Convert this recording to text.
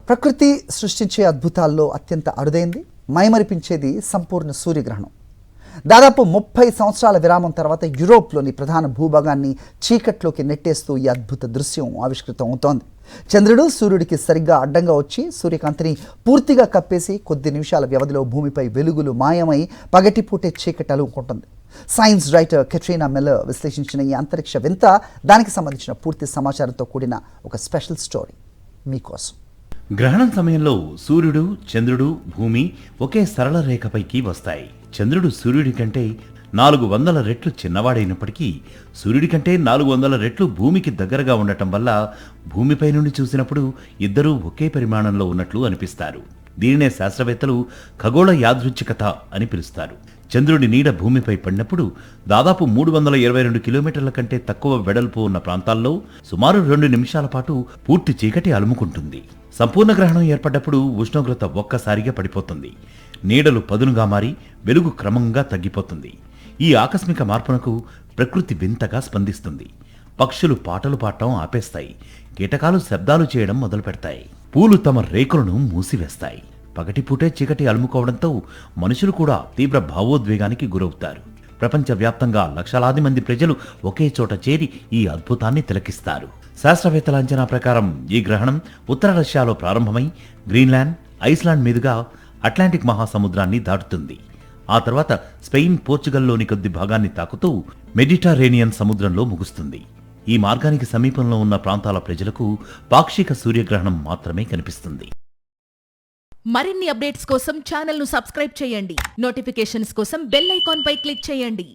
ప్రకృతి సృష్టించే అద్భుతాల్లో అత్యంత అరుదైంది, మైమరిపించేది సంపూర్ణ సూర్యగ్రహణం. దాదాపు 30 సంవత్సరాల విరామం తర్వాత యూరోప్లోని ప్రధాన భూభాగాన్ని చీకట్లోకి నెట్టేస్తూ ఈ అద్భుత దృశ్యం ఆవిష్కృతం అవుతోంది. చంద్రుడు సూర్యుడికి సరిగ్గా అడ్డంగా వచ్చి సూర్యకాంతిని పూర్తిగా కప్పేసి కొద్ది నిమిషాల వ్యవధిలో భూమిపై వెలుగులు మాయమై పగటిపూటే చీకటి అలుముకుంటుంది. సైన్స్ రైటర్ కెట్రీనా మిల్లర్ విశ్లేషించిన ఈ అంతరిక్ష వింత, దానికి సంబంధించిన పూర్తి సమాచారంతో కూడిన ఒక స్పెషల్ స్టోరీ మీకోసం. గ్రహణం సమయంలో సూర్యుడు, చంద్రుడు, భూమి ఒకే సరళ రేఖపైకి వస్తాయి. చంద్రుడు సూర్యుడి కంటే 400 రెట్లు చిన్నవాడైనప్పటికీ సూర్యుడి కంటే 400 రెట్లు భూమికి దగ్గరగా ఉండటం వల్ల భూమిపై నుండి చూసినప్పుడు ఇద్దరూ ఒకే పరిమాణంలో ఉన్నట్లు అనిపిస్తారు. దీనినే శాస్త్రవేత్తలు ఖగోళ యాదృచ్ఛికత అని పిలుస్తారు. చంద్రుడి నీడ భూమిపై పడినప్పుడు దాదాపు 322 కిలోమీటర్ల కంటే తక్కువ వెడల్పు ఉన్న ప్రాంతాల్లో సుమారు 2 నిమిషాల పాటు పూర్తి చీకటి అలుముకుంటుంది. సంపూర్ణ గ్రహణం ఏర్పడ్డప్పుడు ఉష్ణోగ్రత ఒక్కసారిగా పడిపోతుంది. నీడలు పదునుగా మారి వెలుగు క్రమంగా తగ్గిపోతుంది. ఈ ఆకస్మిక మార్పునకు ప్రకృతి వింతగా స్పందిస్తుంది. పక్షులు పాటలు పాడటం ఆపేస్తాయి. కీటకాలు శబ్దాలు చేయడం మొదలు పెడతాయి. పూలు తమ రేకులను మూసివేస్తాయి. పగటిపూటే చీకటి అలుముకోవడంతో మనుషులు కూడా తీవ్ర భావోద్వేగానికి గురవుతారు. ప్రపంచవ్యాప్తంగా లక్షలాది మంది ప్రజలు ఒకే చోట చేరి ఈ అద్భుతాన్ని తిలకిస్తారు. శాస్త్రవేత్తల అంచనా ప్రకారం ఈ గ్రహణం ఉత్తర రష్యాలో ప్రారంభమై గ్రీన్లాండ్, ఐస్లాండ్ మీదుగా అట్లాంటిక్ మహాసముద్రాన్ని దాటుతుంది. ఆ తర్వాత స్పెయిన్, పోర్చుగల్లోని కొద్ది భాగాన్ని తాకుతూ మెడిటరేనియన్ సముద్రంలో ముగుస్తుంది. ఈ మార్గానికి సమీపంలో ఉన్న ప్రాంతాల ప్రజలకు పాక్షిక సూర్యగ్రహణం మాత్రమే కనిపిస్తుంది. మరిన్ని అప్డేట్స్ కోసం ఛానల్ను సబ్స్క్రైబ్ చేయండి. నోటిఫికేషన్స్ కోసం బెల్ ఐకాన్ పై క్లిక్ చేయండి.